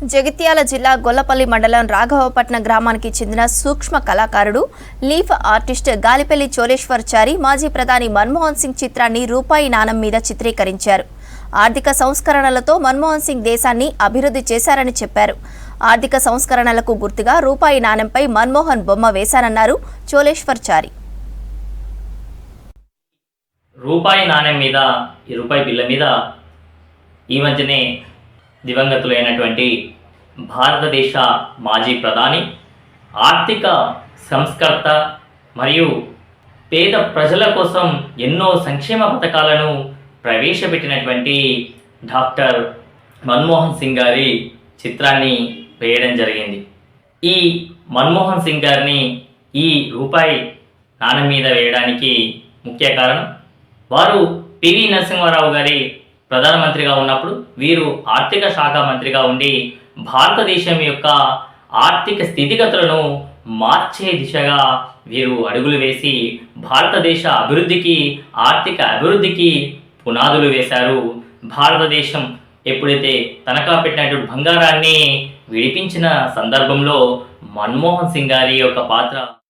జగిత్యాల జిల్లా గొల్లపల్లి మండలం రాఘవపట్నం గ్రామానికి చెందిన సూక్ష్మ కళాకారుడు లీఫ్ ఆర్టిస్ట్ గాలిపల్లి చోలేశ్వరచారి మాజీ ప్రధాని మన్మోహన్ సింగ్ చిత్రాన్ని రూపాయి నాణెం మీద చిత్రీకరించారు. ఆర్థిక సంస్కరణలతో మన్మోహన్ సింగ్ దేశాన్ని అభివృద్ధి చేశారని చెప్పారు. ఆర్థిక సంస్కరణలకు గుర్తుగా రూపాయి నాణెంపై మన్మోహన్ బొమ్మ వేశారన్నారు చోలేశ్వరచారి. రూపాయి నాణెం మీద ఈ రూపాయి బిల్ల మీద ఈ మధ్యనే దివంగతులైనటువంటి భారతదేశ మాజీ ప్రధాని, ఆర్థిక సంస్కర్త మరియు పేద ప్రజల కోసం ఎన్నో సంక్షేమ పథకాలను ప్రవేశపెట్టినటువంటి డాక్టర్ మన్మోహన్ సింగ్ గారి చిత్రాన్ని వేయడం జరిగింది. ఈ మన్మోహన్ సింగ్ గారిని ఈ రూపాయి నాణెం మీద వేయడానికి ముఖ్య కారణం, వారు పివి నరసింహారావు గారి ప్రధానమంత్రిగా ఉన్నప్పుడు వీరు ఆర్థిక శాఖ మంత్రిగా ఉండి భారతదేశం యొక్క ఆర్థిక స్థితిగతులను మార్చే దిశగా వీరు అడుగులు వేసి భారతదేశ అభివృద్ధికి, ఆర్థిక అభివృద్ధికి పునాదులు వేశారు. భారతదేశం ఎప్పుడైతే తనఖా పెట్టినటువంటి బంగారాన్ని విడిపించిన సందర్భంలో మన్మోహన్ సింగ్ గారి యొక్క పాత్ర